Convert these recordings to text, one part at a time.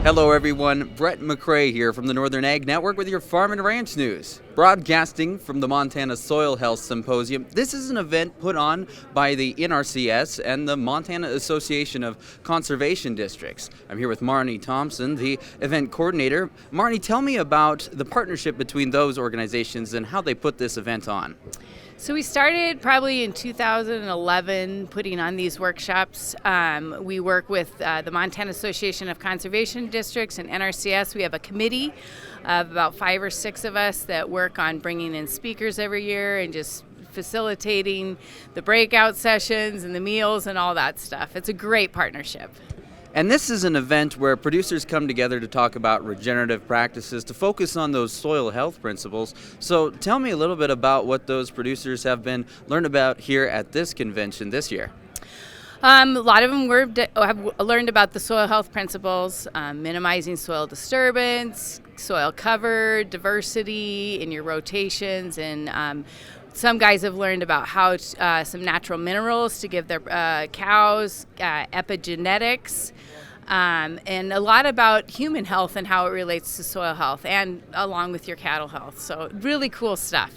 Hello everyone, Brett McRae here from the Northern Ag Network with your Farm and Ranch News. Broadcasting from the Montana Soil Health Symposium, this is an event put on by the NRCS and the Montana Association of Conservation Districts. I'm here with Marnie Thompson, the event coordinator. Marnie, tell me about the partnership between those organizations and how they put this event on. So we started probably in 2011 putting on these workshops. We work with the Montana Association of Conservation Districts and NRCS. We have a committee of about 5 or 6 of us that work on bringing in speakers every year and just facilitating the breakout sessions and the meals and all that stuff. It's a great partnership. And this is an event where producers come together to talk about regenerative practices to focus on those soil health principles. So tell me a little bit about what those producers have been learned about here at this convention this year. A lot of them have learned about the soil health principles, minimizing soil disturbance, soil cover, diversity in your rotations, and some guys have learned about how some natural minerals to give their cows, epigenetics, and a lot about human health and how it relates to soil health and along with your cattle health. So really cool stuff.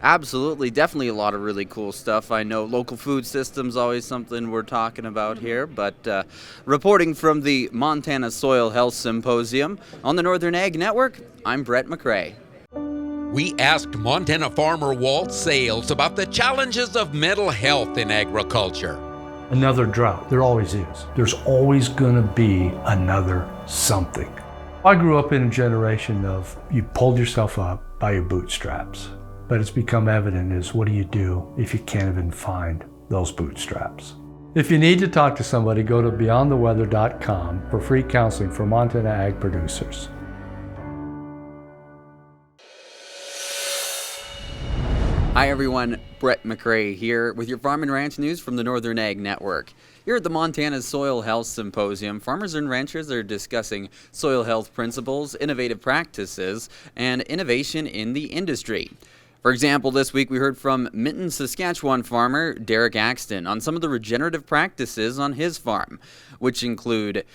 Absolutely, definitely a lot of really cool stuff. I know local food systems always something we're talking about here, but reporting from the Montana Soil Health Symposium on the Northern Ag Network, I'm Brett McRae. We asked Montana farmer Walt Sales about the challenges of mental health in agriculture. Another drought, there always is. There's always going to be another something. I grew up in a generation of you pulled yourself up by your bootstraps, but it's become evident is what do you do if you can't even find those bootstraps? If you need to talk to somebody, go to beyondtheweather.com for free counseling for Montana ag producers. Hi everyone, Brett McRae here with your Farm and Ranch News from the Northern Ag Network. Here at the Montana Soil Health Symposium, farmers and ranchers are discussing soil health principles, innovative practices, and innovation in the industry. For example, this week we heard from Minton, Saskatchewan farmer Derek Axton on some of the regenerative practices on his farm, which include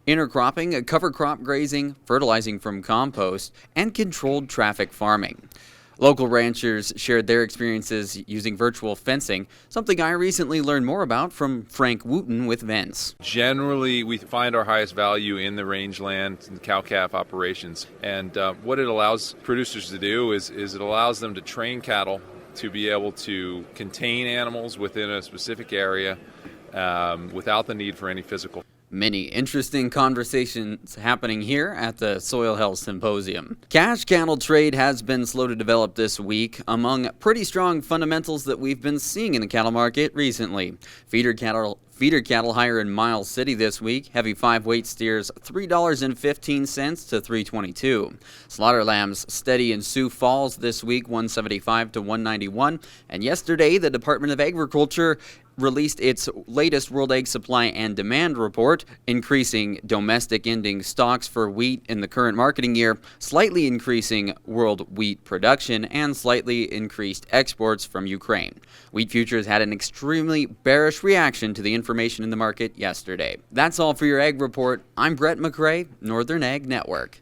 intercropping, cover crop grazing, fertilizing from compost, and controlled traffic farming. Local ranchers shared their experiences using virtual fencing, something I recently learned more about from Frank Wooten with Vents. Generally, we find our highest value in the rangeland and cow-calf operations. And what it allows producers to do is it allows them to train cattle to be able to contain animals within a specific area without the need for any physical. Many interesting conversations happening here at the Soil Health Symposium. Cash cattle trade has been slow to develop this week among pretty strong fundamentals that we've been seeing in the cattle market recently. Feeder cattle higher in Miles City this week. Heavy 5-weight steers $3.15 to $3.22. Slaughter lambs steady in Sioux Falls this week, $175 to $191. And yesterday, the Department of Agriculture released its latest World Egg Supply and Demand report, increasing domestic ending stocks for wheat in the current marketing year, slightly increasing world wheat production, and slightly increased exports from Ukraine. Wheat futures had an extremely bearish reaction to the information in the market yesterday. That's all for your Ag Report. I'm Brett McRae, Northern Ag Network.